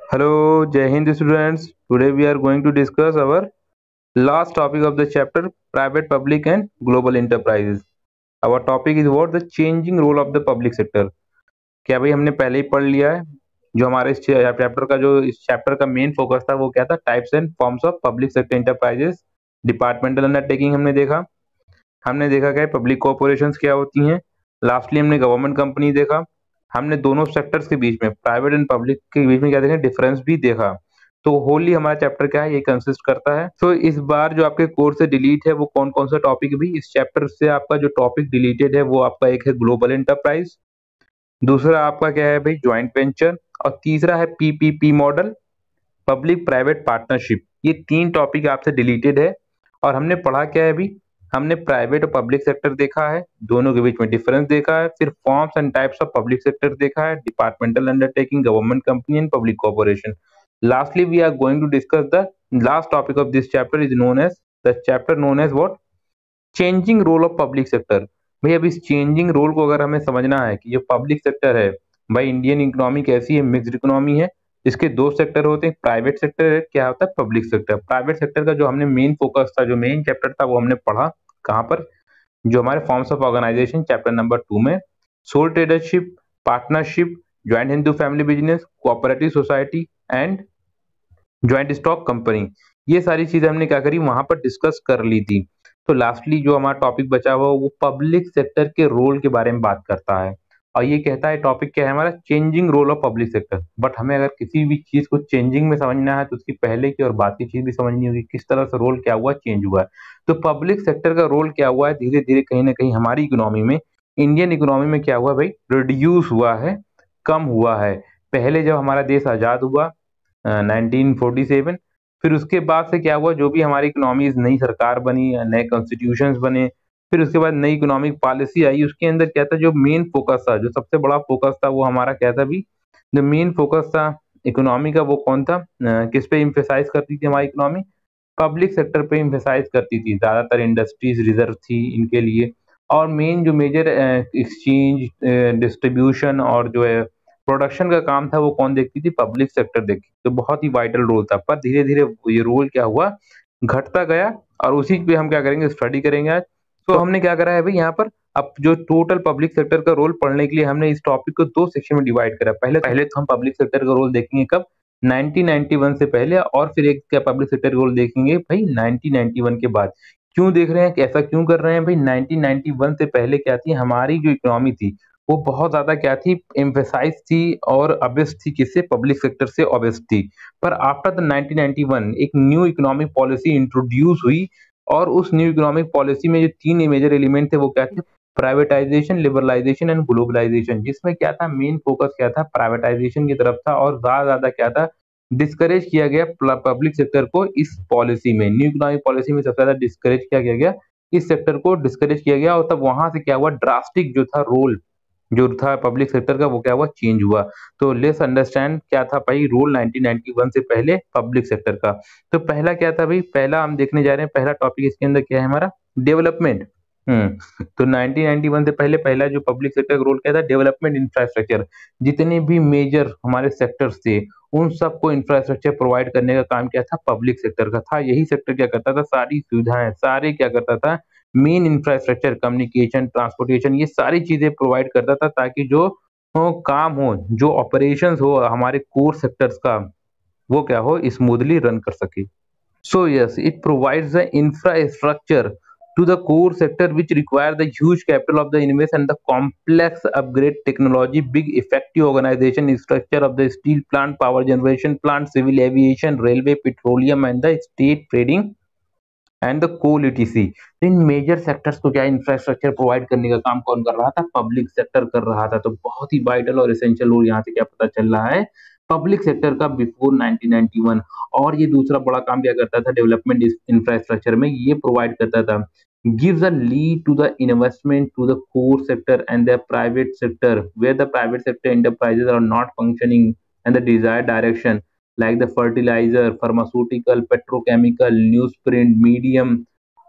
Hello, Jai Hind students. Today we are going to discuss our last topic of the chapter private, public and global enterprises. Our topic is about the changing role of the public sector. क्या भाई हमने पहले ही पढ़ लिया है जो हमारे इस चैप्टर का मेन फोकस था वो क्या था types and forms of public sector enterprises departmental undertaking हमने देखा क्या पब्लिक कॉर्पोरेशंस क्या होती हैं। लास्टली हमने गवर्नमेंट कंपनी देखा। हमने दोनों सेक्टर्स के बीच में प्राइवेट एंड पब्लिक के बीच में क्या देखा डिफरेंस भी देखा। तो होली हमारा चैप्टर क्या है ये कंसिस्ट करता है। तो इस बार जो आपके कोर्स से डिलीट है वो कौन कौन सा टॉपिक भी इस चैप्टर से आपका जो टॉपिक डिलीटेड है वो आपका एक है ग्लोबल एंटरप्राइज, दूसरा आपका क्या है भाई ज्वाइंट वेंचर और तीसरा है PPP model public private partnership. ये तीन टॉपिक आपसे डिलीटेड है। और हमने पढ़ा क्या है अभी, हमने प्राइवेट और पब्लिक सेक्टर देखा है, दोनों के बीच में डिफरेंस देखा है, फिर forms and types of public sector देखा है, departmental undertaking, government company and public corporation. Lastly we are going to discuss the last topic of this chapter is known as the chapter known as what changing role of public sector. भाई अब इस changing role को अगर हमें समझना है कि जो पब्लिक सेक्टर है, भाई इंडियन इकोनॉमी कैसी है, मिक्स्ड इकोनॉमी है। इसके दो सेक्टर होते हैं, प्राइवेट सेक्टर है, क्या होता है पब्लिक सेक्टर। प्राइवेट सेक्टर का जो हमने मेन फोकस था, जो मेन चैप्टर था वो हमने पढ़ा कहाँ पर, जो हमारे forms of organisation chapter number 2 में, sole tradership, partnership, joint Hindu family business, cooperative society and joint stock company. ये सारी चीजें हमने क्या करी वहां पर डिस्कस कर ली थी। तो लास्टली जो हमारा टॉपिक बचा हुआ वो पब्लिक सेक्टर के रोल के बारे में बात करता है। और ये कहता है टॉपिक क्या है हमारा changing role of public sector. But हमें अगर किसी भी चीज को चेंजिंग में समझना है तो उसकी पहले की और बाद की चीज भी समझनी होगी, किस तरह से रोल क्या हुआ चेंज हुआ है। तो पब्लिक सेक्टर का रोल क्या हुआ है धीरे धीरे कहीं ना कहीं हमारी इकोनॉमी में, इंडियन इकोनॉमी में क्या हुआ भाई, रिड्यूस हुआ है, कम हुआ है। पहले जब हमारा देश आजाद हुआ 1947, फिर उसके बाद से क्या हुआ, जो भी हमारी इकोनॉमीज नई सरकार बनी, नए कॉन्स्टिट्यूशंस बने, फिर उसके बाद नई इकोनॉमिक पॉलिसी आई, उसके अंदर क्या था जो मेन फोकस था, जो सबसे बड़ा फोकस था वो हमारा क्या था भी, जो मेन फोकस था इकोनॉमी का वो कौन था, किस पे इम्फेसाइज करती थी हमारी इकोनॉमी, पब्लिक सेक्टर पे इम्फेसाइज करती थी। ज्यादातर इंडस्ट्रीज रिजर्व थी इनके लिए। और मेन जो मेजर एक्सचेंज डिस्ट्रीब्यूशन और जो है प्रोडक्शन का काम था वो कौन देखती थी, पब्लिक सेक्टर देखती। तो बहुत ही वाइटल रोल था। पर धीरे धीरे ये रोल क्या हुआ, घटता गया। और उसी पे हम क्या करेंगे, स्टडी करेंगे आज। तो हमने क्या करा है भाई यहाँ पर, अब जो टोटल पब्लिक सेक्टर का रोल पढ़ने के लिए हमने इस टॉपिक को दो सेक्शन में डिवाइड करा। पहले पहले तो हम पब्लिक सेक्टर का रोल देखेंगे कब, 1991 से पहले, और फिर एक क्या पब्लिक सेक्टर का रोल देखेंगे भाई 1991 के बाद। क्यों देख रहे हैं, ऐसा क्यों कर रहे हैं भाई, 1991 से पहले क्या थी हमारी जो इकोनॉमी थी वो बहुत ज्यादा क्या थी, एम्फेसाइज थी और अबेस्ट थी, किससे, पब्लिक सेक्टर से अबेस्ट थी। पर आफ्टर द 1991 एक न्यू इकोनॉमिक पॉलिसी इंट्रोड्यूस हुई। और उस न्यू इकोनॉमिक पॉलिसी में जो तीन मेजर एलिमेंट थे वो क्या थे, प्राइवेटाइजेशन, लिबरलाइजेशन एंड ग्लोबलाइजेशन। जिसमें क्या था, मेन फोकस क्या था, प्राइवेटाइजेशन की तरफ था। और ज्यादा क्या था, डिस्करेज किया गया पब्लिक सेक्टर को। इस पॉलिसी में, न्यू इकोनॉमिक पॉलिसी में सबसे ज्यादा डिस्करेज किया गया, इस सेक्टर को डिस्करेज किया गया। और तब वहां से क्या हुआ, ड्रास्टिक जो था रोल जो था पब्लिक सेक्टर का वो क्या हुआ, चेंज हुआ। तो लेट्स अंडरस्टैंड क्या था भाई रोल 1991 से पहले पब्लिक सेक्टर का। तो पहला क्या था भाई, पहला हम देखने जा रहे हैं, पहला टॉपिक इसके अंदर क्या है हमारा, डेवलपमेंट। तो 1991 से पहले पहला जो पब्लिक सेक्टर का रोल क्या था, डेवलपमेंट इंफ्रास्ट्रक्चर। जितने भी मेजर हमारे सेक्टर्स थे उन सबको इंफ्रास्ट्रक्चर प्रोवाइड करने का काम क्या था, पब्लिक सेक्टर का था। यही सेक्टर क्या करता था, सारी सुविधाएं सारे क्या करता था, मेन इंफ्रास्ट्रक्चर, कम्युनिकेशन, ट्रांसपोर्टेशन, ये सारी चीजें प्रोवाइड करता था ताकि जो काम हो, जो ऑपरेशंस हो हमारे कोर सेक्टर्स का, वो क्या हो, स्मूथली रन कर सके। So yes, it provides the infrastructure to the core sector which require the huge capital of the invest and the complex upgrade technology, big effective organization structure of the steel plant, power generation plant, civil aviation, railway, petroleum and the state trading and the coal ETC. इन major sectors को क्या infrastructure provide करने का काम कौन कर रहा था, पब्लिक सेक्टर कर रहा था। तो बहुत ही वाइटल और एसेंशियल रोल यहाँ से क्या पता चल रहा है, पब्लिक सेक्टर का बिफोर 1991। और ये दूसरा बड़ा काम क्या करता था, डेवलपमेंट इंफ्रास्ट्रक्चर में ये प्रोवाइड करता था, gives a lead to the investment to the core sector and the private sector where the private sector enterprises are not functioning in the desired direction, like the fertilizer, pharmaceutical, petrochemical, newsprint, medium,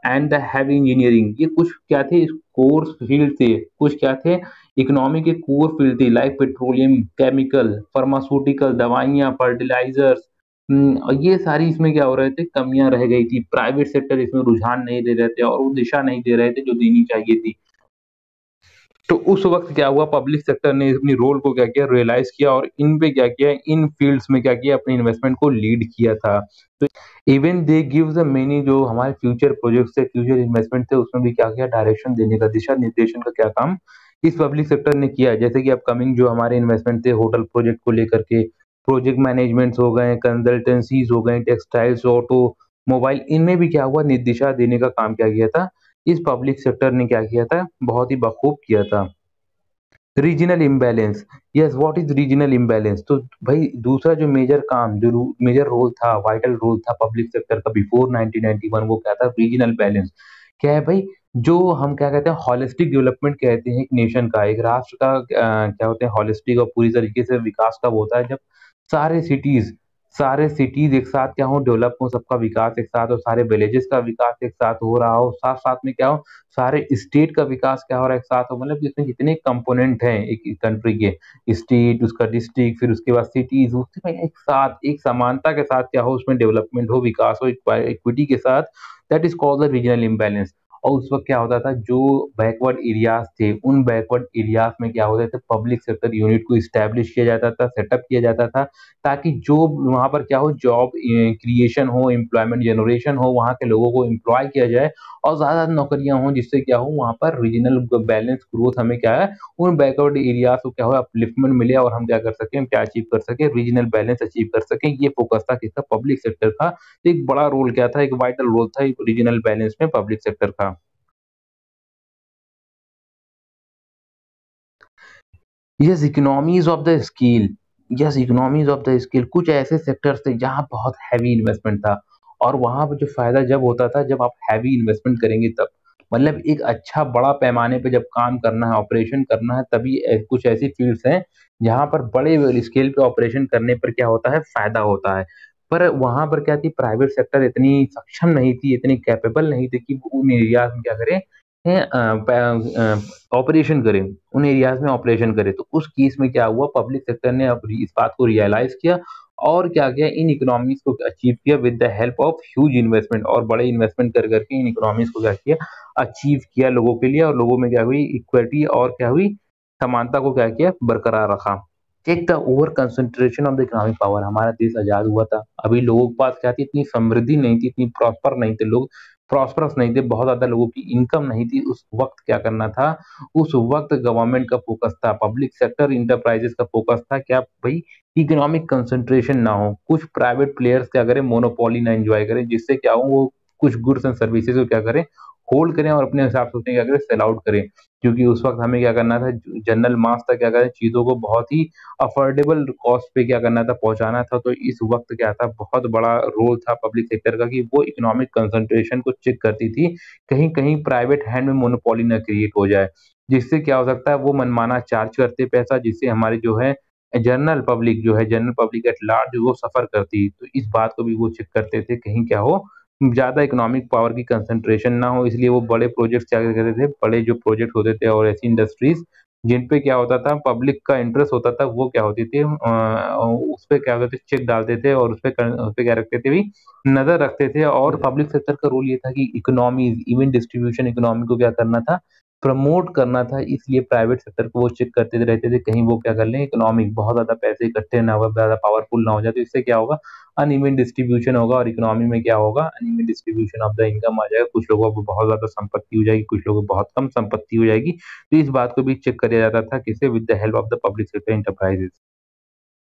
and the heavy engineering, ये कुछ क्या थे, core field थे, कुछ क्या थे, economy के core field थे, लाइक पेट्रोलियम, केमिकल, फार्मास्यूटिकल, दवाइयाँ, फर्टिलाइजर्स। और ये सारी इसमें क्या हो रहे थे, कमियां रह गई थी। प्राइवेट सेक्टर इसमें रुझान नहीं दे रहे थे और वो दिशा नहीं दे रहे थे जो देनी चाहिए थी। तो उस वक़्त क्या हुआ, पब्लिक सेक्टर ने अपनी रोल को क्या किया, रियलाइज़ किया और इन पे क्या किया, इन फील्ड्स में क्या किया, अपनी इन्वेस्टमेंट को लीड किया था। तो even they give the many, जो हमारे फ्यूचर प्रोजेक्ट्स थे, फ्यूचर इन्वेस्टमेंट थे, उसमें भी क्या किया, डायरेक्शन देने का, दिशा निर्देशन का क्या काम इस पब्लिक सेक्टर ने किया है। जैसे कि अपकमिंग जो हमारे इन्वेस्टमेंट थे होटल प्रोजेक्ट को लेकर के, प्रोजेक्ट मैनेजमेंट्स हो गए, कंसल्टेंसीज़ हो गए, टेक्सटाइल्स, ऑटो, मोबाइल, इनमें भी क्या हुआ, निर्दिशा देने का काम क्या किया था, इस पब्लिक सेक्टर ने क्या किया था, बहुत ही बखूब किया था। Regional imbalance, yes, what is regional imbalance? तो भाई दूसरा जो मेजर काम, जो मेजर रोल था, वाइटल रोल था पब्लिक सेक्टर का बिफोर 1991, वो क्या था, रीजनल बैलेंस। क्या है भाई, जो हम क्या कहते हैं, होलिस्टिक डेवलपमेंट कहते हैं एक नेशन का, एक राष्ट्र का, क्या होते हैं, होलिस्टिक और पूरी तरीके से विकास कब होता है, जब सारे सिटीज सारे सिटीज एक साथ क्या हो, डेवलप हो, सबका विकास एक साथ हो, सारे विलेजेस का विकास एक साथ हो रहा हो, साथ साथ में क्या हो, सारे स्टेट का विकास क्या हो रहा है एक साथ हो, मतलब इसमें जितने कंपोनेंट हैं एक कंट्री के, स्टेट, उसका डिस्ट्रिक्ट, फिर उसके बाद सिटीज, उसमें एक साथ, एक समानता के साथ क्या हो, उसमें डेवलपमेंट हो, विकास हो, इक्विटी के साथ, that is called the regional imbalance. और उस वक्त क्या होता था, जो बैकवर्ड एरियाज थे, उन बैकवर्ड एरियाज में क्या होता था, पब्लिक सेक्टर यूनिट को इस्टेब्लिश किया जाता था, सेटअप किया जाता था, ताकि जो वहां पर क्या हो, जॉब क्रिएशन हो, एम्प्लॉयमेंट जनरेशन हो, वहां के लोगों को एम्प्लॉय किया जाए और ज़्यादा नौकरियाँ हों, जिससे क्या हो, वहाँ पर रीजनल बैलेंस ग्रोथ हमें क्या है, उन बैकवर्ड एरियाज़ को क्या हो, अपलिफ्टमेंट मिले और हम क्या कर सकें, हम क्या अचीव कर सकें, रीजनल बैलेंस अचीव कर सकें। ये फोकस था किसका, पब्लिक सेक्टर का। एक बड़ा रोल क्या था, एक वाइटल रोल था रीजनल बैलेंस में पब्लिक सेक्टर का। Yes, economies of the skill, yes, economies of the skill, कुछ ऐसे सेक्टर्स थे जहाँ बहुत हैवी इन्वेस्टमेंट था, और वहां पर जो फायदा जब होता था, जब आप हैवी इन्वेस्टमेंट करेंगे तब, मतलब एक अच्छा बड़ा पैमाने पे जब काम करना है, ऑपरेशन करना है, तभी कुछ ऐसी फील्ड्स हैं जहां पर बड़े स्केल पे ऑपरेशन करने पर क्या होता है, फायदा होता है। पर वहां पर क्या थी, प्राइवेट सेक्टर इतनी सक्षम नहीं थी, इतनी कैपेबल नहीं थी कि वो उन एरियाज में क्या करे, ऑपरेशन करें, उन एरियाज में ऑपरेशन करे। तो उस केस में क्या हुआ, पब्लिक सेक्टर ने अब इस बात को रियलाइज किया और क्या किया, इन इकोनॉमीज को अचीव किया with the help of huge investment, और बड़े इन्वेस्टमेंट कर करके इन इकोनॉमीज को क्या किया, अचीव किया लोगों के लिए, और लोगों में क्या हुई, इक्वलिटी और क्या हुई, समानता को क्या किया, बरकरार रखा। Take the over concentration of the economic power, हमारा देश आजाद हुआ था, अभी लोगों के पास क्या थी, इतनी समृद्धि नहीं थी, इतनी प्रॉस्पर नहीं थे लोग, प्रॉस्परस नहीं थे, बहुत ज्यादा लोगों की इनकम नहीं थी। उस वक्त क्या करना था, उस वक्त गवर्नमेंट का फोकस था, पब्लिक सेक्टर इंटरप्राइजेस का फोकस था, क्या भाई, इकोनॉमिक कंसंट्रेशन ना हो, कुछ प्राइवेट प्लेयर्स क्या करें, मोनोपोली ना एंजॉय करें, जिससे क्या हो, वो कुछ गुड्स एंड सर्विसेज को क्या करें, होल्ड करें और अपने हिसाब से उसमें क्या करें, सेल आउट करें। क्योंकि उस वक्त हमें क्या करना था, जनरल मास तक क्या करें, चीजों को बहुत ही अफोर्डेबल कॉस्ट पे क्या करना था, पहुंचाना था। तो इस वक्त क्या था, बहुत बड़ा रोल था पब्लिक सेक्टर का कि वो इकोनॉमिक कंसंट्रेशन को चेक करती थी, कहीं कहीं प्राइवेट हैंड में मोनोपोली ना क्रिएट हो जाए, जिससे क्या हो सकता है, वो मनमाना चार्ज करते पैसा, जिससे हमारी जो है जनरल पब्लिक, जो है जनरल पब्लिक एट लार्ज, वो सफर करती। तो इस बात को भी वो चेक करते थे, कहीं क्या हो, ज्यादा इकोनॉमिक पावर की कंसंट्रेशन ना हो, इसलिए वो बड़े प्रोजेक्ट क्या करते थे, बड़े जो प्रोजेक्ट होते थे और ऐसी इंडस्ट्रीज जिन पे क्या होता था, पब्लिक का इंटरेस्ट होता था, वो क्या होती थी, उस पे क्या होते थे, चेक डालते थे और उस पे क्या रखते थे भी, नजर रखते थे। और पब्लिक सेक्टर का रोल ये था कि इकोनॉमी, इवन डिस्ट्रीब्यूशन इकोनॉमी को क्या करना था, प्रमोट करना था, इसलिए प्राइवेट सेक्टर को वो चेक करते रहते थे, कहीं वो क्या कर लें, इकोनॉमिक बहुत ज्यादा पैसे इकट्ठे ना हो, ज्यादा पावरफुल ना हो जाए, तो इससे क्या होगा, अनइवन डिस्ट्रीब्यूशन होगा, और इकोनॉमी में क्या होगा, uneven distribution of the income आ जाएगा, कुछ लोगों को बहुत ज्यादा संपत्ति हो जाएगी, कुछ लोगों को बहुत कम संपत्ति हो जाएगी। तो इस बात को भी चेक किया जाता था, किसे, with the help of the public sector enterprises.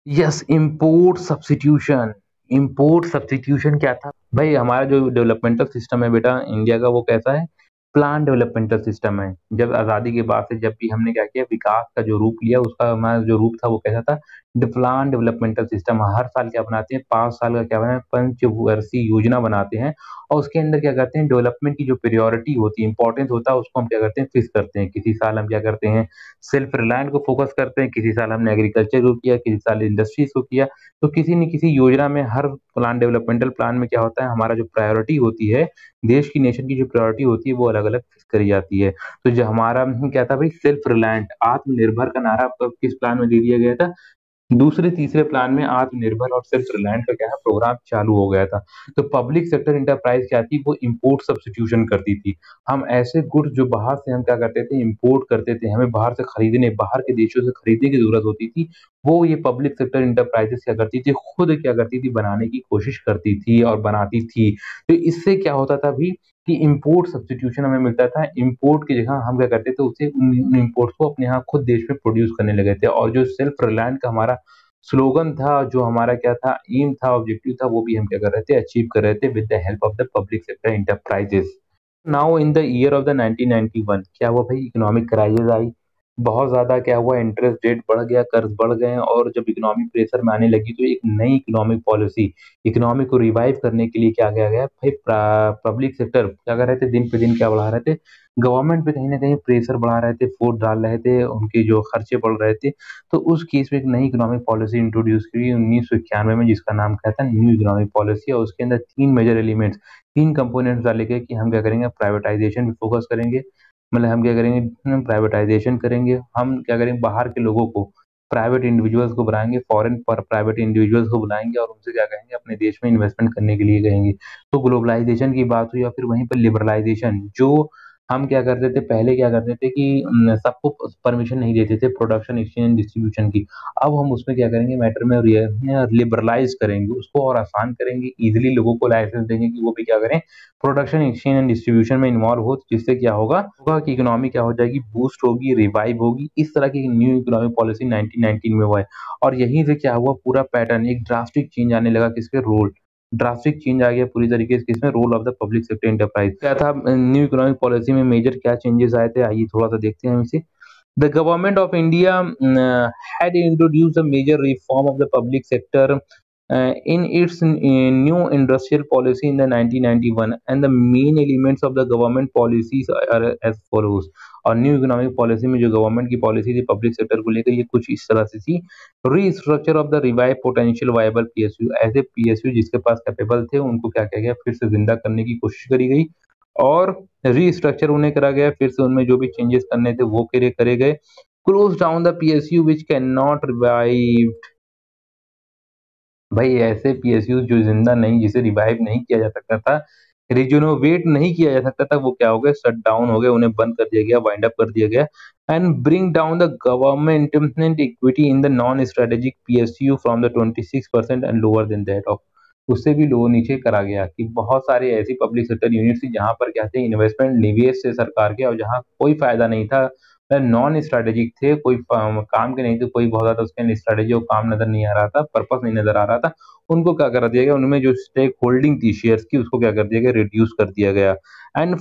Yes, import substitution, import substitution क्या था भाई, हमारा जो डेवलपमेंटल सिस्टम है बेटा इंडिया का, वो कैसा है, प्लान डेवलपमेंटल सिस्टम है। जब आजादी के बाद से जब भी हमने क्या किया, विकास का जो रूप लिया, उसका हमारा जो रूप था वो कैसा था, द प्लान डेवलपमेंटल सिस्टम हर साल क्या बनाते हैं, 5 साल का क्या बनाते हैं, पंचवर्षीय योजना बनाते हैं और उसके अंदर क्या करते हैं, डेवलपमेंट की जो प्रायोरिटी होती है, इंपॉर्टेंस होता है, उसको हम क्या करते हैं, फिक्स करते हैं। किसी साल हम क्या करते हैं, सेल्फ रिलायंट को फोकस करते हैं, किसी साल हमने एग्रीकल्चर को किया, किसी साल इंडस्ट्रीज को किया। तो किसी न किसी योजना में, हर प्लान डेवलपमेंटल प्लान में क्या होता है, हमारा जो प्रायोरिटी होती है, देश की नेशन की जो प्रायोरिटी होती है वो अलग-अलग फिक्स करी जाती है। तो जो हमारा क्या था भाई, सेल्फ रिलायंट, आत्मनिर्भर का नारा कब किस प्लान में दे दिया गया था, दूसरे तीसरे प्लान में आत्मनिर्भर और सेल्फ रिलायंट का क्या है, प्रोग्राम चालू हो गया था। तो पब्लिक सेक्टर इंटरप्राइज क्या थी, वो इंपोर्ट सब्स्टिट्यूशन करती थी। हम ऐसे गुड्स जो बाहर से हम क्या करते थे, इंपोर्ट करते थे, हमें बाहर से खरीदने, बाहर के देशों से खरीदने की जरूरत होती थी, वो ये पब्लिक सेक्टर इंटरप्राइजेस क्या करती थी, खुद क्या करती थी, बनाने की कोशिश करती थी और बनाती थी। तो इससे क्या होता था भी कि इम्पोर्ट सब्स्टिट्यूशन हमें मिलता था। इम्पोर्ट की जगह हम क्या करते थे, उसे उन इम्पोर्ट्स को अपने यहाँ खुद देश में प्रोड्यूस करने लगे थे। और जो सेल्फ रिलायंट का हमारा स्लोगन था, जो हमारा क्या था, एम था, ऑब्जेक्टिव था, वो भी हम क्या कर रहे थे, अचीव कर रहे थे with the help of the public sector enterprises. Now in the year of the 1991 क्या हुआ भाई, इकोनॉमिक क्राइसिस आई। बहुत ज्यादा क्या हुआ, इंटरेस्ट रेट बढ़ गया, कर्ज बढ़ गए और जब इकोनॉमिक प्रेशर में आने लगी तो एक नई इकोनॉमिक पॉलिसी, इकोनॉमी को रिवाइव करने के लिए क्या किया गया भाई, पब्लिक सेक्टर क्या कर रहे थे, दिन पे दिन क्या बढ़ा रहे थे, गवर्नमेंट पे कहीं ना कहीं प्रेशर बढ़ा रहे थे, फोर्स डाल रहे थे, उनके जो खर्चे बढ़ रहे थे। तो उस केस में एक नई इकोनॉमिक पॉलिसी इंट्रोड्यूस की 1991 में, जिसका नाम क्या था, न्यू इकोनॉमिक पॉलिसी। और उसके अंदर तीन मेजर एलिमेंट्स, तीन कंपोनेंट्स डाले गए कि हम क्या करेंगे, प्राइवेटाइजेशन पे फोकस करेंगे। मतलब हम क्या करेंगे, प्राइवेटाइजेशन करेंगे, हम क्या करेंगे, बाहर के लोगों को, प्राइवेट इंडिविजुअल्स को बुलाएंगे, फॉरेन पर प्राइवेट इंडिविजुअल्स को बुलाएंगे और उनसे क्या कहेंगे, अपने देश में इन्वेस्टमेंट करने के लिए कहेंगे। तो ग्लोबलाइजेशन की बात हुई, या फिर वहीं पर लिबरलाइजेशन, जो हम क्या करते थे, पहले क्या करते थे कि सबको परमिशन नहीं देते थे प्रोडक्शन, एक्सचेंज, डिस्ट्रीब्यूशन की। अब हम उसमें क्या करेंगे, मैटर में लिबरलाइज करेंगे, उसको और आसान करेंगे, इजीली लोगों को लाइसेंस देंगे कि वो भी क्या करें, प्रोडक्शन, एक्सचेंज एंड डिस्ट्रीब्यूशन में इन्वॉल्व हो, जिससे क्या होगा कि इकोनॉमी क्या हो जाएगी, बूस्ट होगी, रिवाइव होगी। इस तरह की न्यू इकोनॉमिक पॉलिसी 1919 में हुआ है। और यहीं से क्या हुआ, पूरा पैटर्न, एक ड्रास्टिक चेंज आने लगा, किसके रोल, ड्रास्टिक चेंज आ गया पूरी तरीके से, किसमें, role of the public sector enterprise. क्या था न्यू इकोनॉमिक पॉलिसी में, मेजर क्या चेंजेस आए थे, आइए थोड़ा सा देखते हैं हम इसे। The government of India had introduced a major reform of the public sector in its new industrial policy in the 1991, and the main elements of the government policies are as follows. और new economic policy में जो government की policy थी public sector को लेकर, ये कुछ इस तरह से थी। Restructure of the revive potential viable PSU, ऐसे पीएसयू जिसके पास कैपेबल थे उनको क्या किया गया, फिर से जिंदा करने की कोशिश करी गई और रीस्ट्रक्चर उन्हें करा गया, फिर से उनमें जो भी चेंजेस करने थे वो करे गए। Close down the PSU which can not revive, भाई ऐसे पीएसयू जो जिंदा नहीं, जिसे रिवाइव नहीं किया जा सकता था, रिजोनोवेट नहीं किया जा सकता था, वो क्या हो गए, शट डाउन हो गए, उन्हें बंद कर दिया गया, वाइंड अप कर दिया गया। And bring down the government equity in the non strategic PSU from the 26% and lower than that of, उससे भी लो नीचे करा गया कि बहुत सारी ऐसी पब्लिक सेक्टर यूनिट थी जहां पर क्या थे, इन्वेस्टमेंट, निवेश से सरकार के, और जहां कोई फायदा नहीं था, नॉन स्ट्रेटेजिक थे, कोई काम के नहीं थे, कोई बहुत ज्यादा उसके स्ट्रेटेजी और काम नजर नहीं आ रहा था, पर्पस नहीं नजर आ रहा था, उनको क्या कर दिया गया, उनमें जो स्टेक होल्डिंग थी शेयर्स की, उसको क्या कर दिया गया, रिड्यूस कर दिया गया। And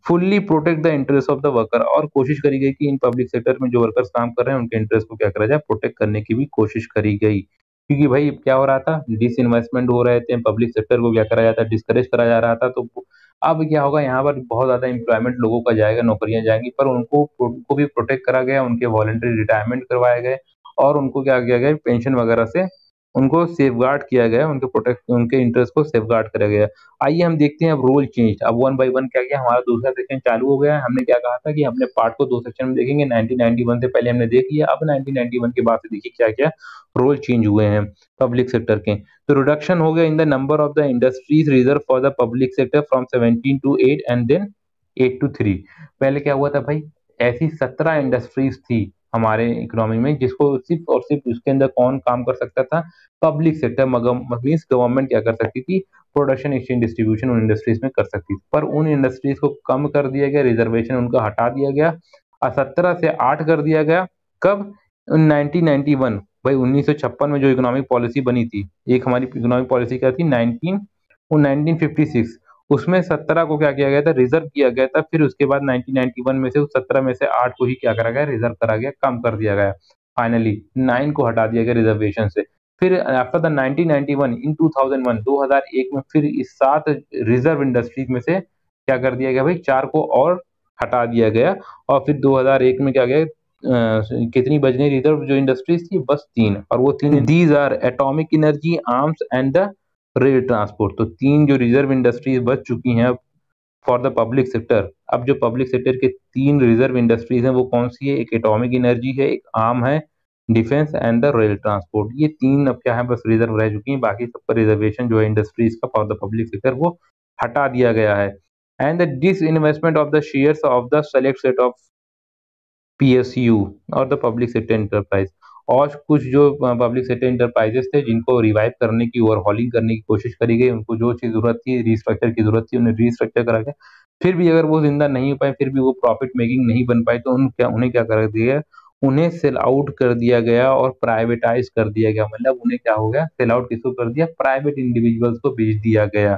fully protect the interest of the worker, और कोशिश करी गई कि इन पब्लिक सेक्टर में जो वर्कर्स काम कर रहे हैं उनके इंटरेस्ट को क्या करा जाए, प्रोटेक्ट करने की भी कोशिश करी गई। क्योंकि भाई क्या हो रहा था, डिस इन्वेस्टमेंट हो रहे थे, पब्लिक सेक्टर को क्या करा जाता, डिस्करेज करा जा रहा था। तो अब क्या होगा, यहाँ पर बहुत ज्यादा एम्प्लॉयमेंट लोगों का जाएगा, नौकरियां जाएंगी, पर उनको भी प्रोटेक्ट करा गया, उनके वॉलंटरी रिटायरमेंट करवाए गए और उनको क्या किया गया, पेंशन वगैरह से उनको सेफगार्ड किया गया, उनके इंटरेस्ट को सेफगार्ड करा गया। आइए हम देखते हैं अब रोल चेंज, अब वन बाय वन क्या किया, हमारा दूसरा सेक्शन चालू हो गया है। हमने क्या कहा था कि अपने पार्ट को दो सेक्शन में देखेंगे, 1991 से पहले हमने देख लिया, अब 1991 के बाद से देखिए क्या क्या रोल चेंज हुए हैं पब्लिक सेक्टर के। तो रिडक्शन हो गया in the number of the industries reserve for the public sector from 17 to 8 and then 8 to 3। पहले क्या हुआ था भाई, ऐसी 17 इंडस्ट्रीज थी हमारे इकोनॉमी में, जिसको सिर्फ और सिर्फ उसके अंदर कौन काम कर सकता था, पब्लिक सेक्टर, मीन्स गवर्नमेंट क्या कर सकती थी, प्रोडक्शन, एक्सचेंज, डिस्ट्रीब्यूशन उन इंडस्ट्रीज में कर सकती थी। पर उन इंडस्ट्रीज को कम कर दिया गया, रिजर्वेशन उनका हटा दिया गया और 17 से 8 कर दिया गया। कब, 1991, भाई 1956 में जो इकोनॉमिक पॉलिसी बनी थी, एक हमारी इकोनॉमिक पॉलिसी क्या थी, 1956, उसमें 17 को क्या किया गया था, रिजर्व किया गया था। फिर उसके बाद 1991 में से उस 17 में से 8 को ही क्या करा गया, रिजर्व करा गया, कम कर दिया गया। फाइनली 9 को हटा दिया गया रिजर्वेशन से। फिर आफ्टर द 1991 इन 2001 में फिर इस 7 रिजर्व इंडस्ट्रीज में से क्या कर दिया गया भाई, 4 को और हटा दिया गया। और फिर 2001 में क्या गया, कितनी बजनी रिजर्व जो इंडस्ट्रीज थी, बस 3, और वो 3 these are atomic energy, arms and the rail transport. तो 3 जो रिजर्व इंडस्ट्रीज बच चुकी हैं फॉर द पब्लिक सेक्टर। अब जो पब्लिक सेक्टर के 3 रिजर्व इंडस्ट्रीज हैं वो कौन सी है, एक एटॉमिक एनर्जी है, एक आर्म है, defence and the rail transport. ये 3 अब क्या है, बस रिजर्व रह चुकी हैं, बाकी सब पर रिजर्वेशन जो है इंडस्ट्रीज का फॉर द पब्लिक सेक्टर वो हटा दिया गया है। And the disinvestment of the shares of the select set of PSU और द पब्लिक सेक्टर एंटरप्राइज। और कुछ जो पब्लिक सेक्टर इंटरप्राइजेस थे जिनको रिवाइव करने की, ओवरहॉलिंग करने की कोशिश करी गई, उनको जो चीज जरूरत थी, रीस्ट्रक्चर की जरूरत थी, उन्हें रीस्ट्रक्चर करा गया। फिर भी अगर वो जिंदा नहीं हो पाए, फिर भी वो प्रॉफिट मेकिंग नहीं बन पाए, तो उन्हें क्या कर दिया, उन्हें सेल आउट कर दिया गया और प्राइवेटाइज कर दिया गया। मतलब उन्हें क्या हो गया, सेल आउट किसको कर दिया, प्राइवेट इंडिविजुअल्स को बेच दिया गया।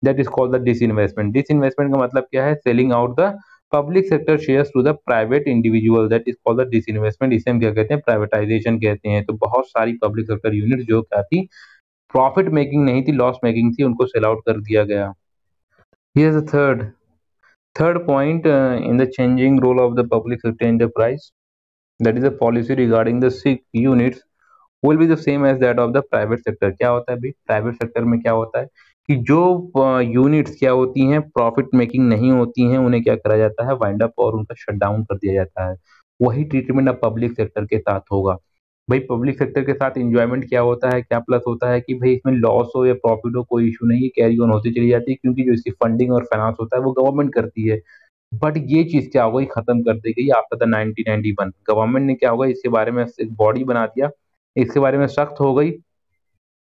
That is called the disinvestment. Disinvestment का मतलब क्या है, selling out the public sector shares to the private individual, that is called the disinvestment. इसे हम क्या कहते हैं, प्राइवेटाइजेशन कहते हैं। तो बहुत सारी पब्लिक सेक्टर यूनिट जो क्या थी, प्रॉफिट मेकिंग नहीं थी, लॉस मेकिंग थी, उनको सेल आउट कर दिया गया। Here is the third point in the changing role of the public sector enterprise, that is a policy regarding the SIC units will be the same as that of the private sector। क्या होता है भाई, private sector में क्या होता है कि जो यूनिट्स क्या होती हैं, प्रॉफिट मेकिंग नहीं होती हैं, उन्हें क्या करा जाता है, वाइंड अप और उनका शट डाउन कर दिया जाता है। वही ट्रीटमेंट अब पब्लिक सेक्टर के साथ होगा। भाई पब्लिक सेक्टर के साथ इंजॉयमेंट क्या होता है, क्या प्लस होता है कि भाई इसमें लॉस हो या प्रॉफिट हो, कोई इशू नहीं, कैरी ऑन होती चली जाती है, क्योंकि जो इसकी फंडिंग और फाइनेंस होता है वो गवर्नमेंट करती है। बट ये चीज क्या हो गई, खत्म कर दी गई आफ्टर द 1991। गवर्नमेंट ने क्या होगा, इसके बारे में एक बॉडी बना दिया, इसके बारे में सख्त हो गई,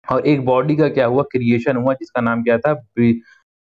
और एक बॉडी का क्या हुआ, क्रिएशन हुआ, जिसका नाम क्या था,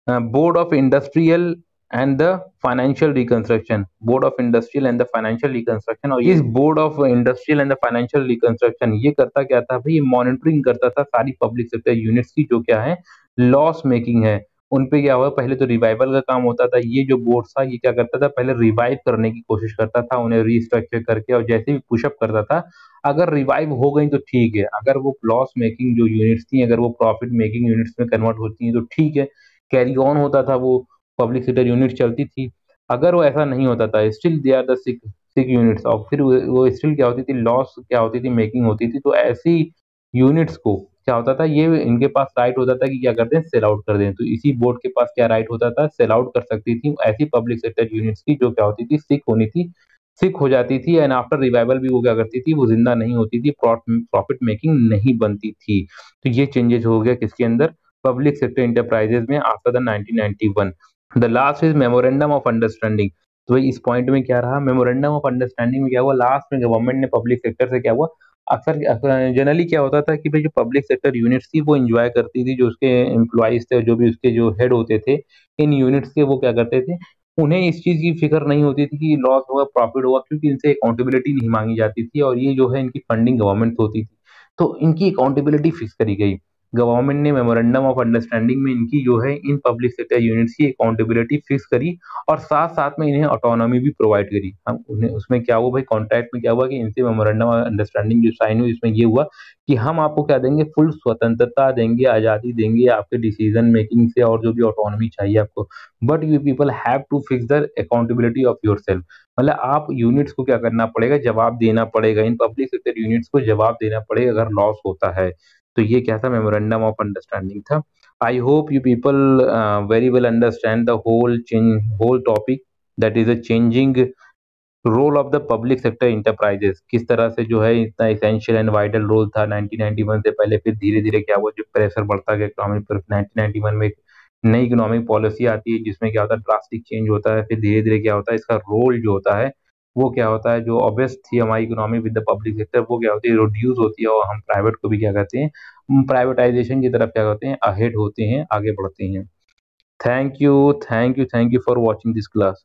board of industrial and the financial reconstruction. Board of industrial and the financial reconstruction. और इस board of industrial and the financial reconstruction ये करता क्या था भाई, मॉनिटरिंग करता था सारी पब्लिक सेक्टर यूनिट्स की जो क्या है, लॉस मेकिंग है। उन पे क्या हुआ, पहले तो रिवाइवल का काम होता था। ये जो बोर्ड था ये क्या करता था, पहले रिवाइव करने की कोशिश करता था, उन्हें रीस्ट्रक्चर करके, और जैसे भी पुशअप करता था, अगर रिवाइव हो गई तो ठीक है, अगर वो लॉस मेकिंग जो यूनिट्स थी, अगर वो प्रॉफिट मेकिंग यूनिट्स में कन्वर्ट होती हैं तो ठीक है, कैरी ऑन होता था, वो पब्लिक सेक्टर यूनिट चलती थी। अगर वो ऐसा नहीं होता था, still they are the sick sick units, और फिर वो स्टिल क्या होती थी, लॉस क्या होती थी, मेकिंग होती थी। तो ऐसी यूनिट्स को क्या होता था, ये इनके पास राइट होता था कि क्या करते हैं, सेल आउट कर दें। तो इसी बोर्ड के पास क्या राइट होता था, सेल आउट कर सकती थी ऐसी पब्लिक सेक्टर यूनिट्स की जो क्या होती थी, सिक होनी थी, सिक हो जाती थी, एंड आफ्टर रिवाइवल भी वो क्या करती थी, वो जिंदा नहीं होती थी, प्रॉफिट मेकिंग नहीं बनती थी। तो ये चेंजेस हो गया किसके अंदर, पब्लिक सेक्टर इंटरप्राइजेज में after the 1991। The last is memorandum of understanding. तो भाई इस पॉइंट में क्या रहा, मेमोरेंडम ऑफ अंडरस्टैंडिंग में क्या हुआ, लास्ट में गवर्नमेंट ने पब्लिक सेक्टर से क्या हुआ, अक्सर जनरली क्या होता था कि भाई जो पब्लिक सेक्टर यूनिट्स थी वो एंजॉय करती थी, जो उसके एम्प्लॉइज थे, जो भी उसके जो हेड होते थे इन यूनिट्स के, वो क्या करते थे, उन्हें इस चीज की फिक्र नहीं होती थी कि लॉस होगा प्रॉफिट होगा, क्योंकि इनसे अकाउंटेबिलिटी नहीं मांगी जाती थी, और ये जो है इनकी फंडिंग गवर्नमेंट से होती थी। तो इनकी अकाउंटेबिलिटी फिक्स करी गई। गवर्नमेंट ने मेमोरेंडम ऑफ अंडरस्टैंडिंग में इनकी जो है इन पब्लिक सेक्टर यूनिट्स की अकाउंटेबिलिटी फिक्स करी, और साथ साथ में इन्हें ऑटोनॉमी भी प्रोवाइड करी। हम उन्हें उसमें क्या हुआ भाई, कॉन्ट्रैक्ट में क्या हुआ कि इनसे मेमोरेंडम ऑफ अंडरस्टैंडिंग जो साइन हुई, इसमें ये हुआ कि हम आपको क्या देंगे, फुल स्वतंत्रता देंगे, आजादी देंगे आपके डिसीजन मेकिंग से, और जो भी ऑटोनॉमी चाहिए आपको, but you people have to fix the accountability of yourself. मतलब आप यूनिट्स को क्या करना पड़ेगा, जवाब देना पड़ेगा, इन पब्लिक सेक्टर यूनिट्स को जवाब देना पड़ेगा अगर लॉस होता है। तो ये क्या था, मेमोरेंडम ऑफ अंडरस्टैंडिंग था। I hope you people very well understand the whole topic, that is a changing role of the public sector enterprises. किस तरह से जो है इतना इसेंशियल एंड वाइटल रोल था 1991 से पहले, फिर धीरे धीरे क्या हुआ, जो प्रेशर बढ़ता गया इकोनॉमिक पर, 1991 में एक नई इकोनॉमिक पॉलिसी आती है जिसमें क्या होता है, ड्रास्टिक चेंज होता है। फिर धीरे धीरे क्या होता है, इसका रोल जो होता है वो क्या होता है, जो ऑब्वियस थी हमारी economy with the public sector, वो क्या होती है, रिड्यूस होती है, और हम प्राइवेट को भी क्या कहते हैं, प्राइवेटाइजेशन की तरफ क्या कहते हैं, अहेड होते हैं, आगे बढ़ते हैं। Thank you for watching this class.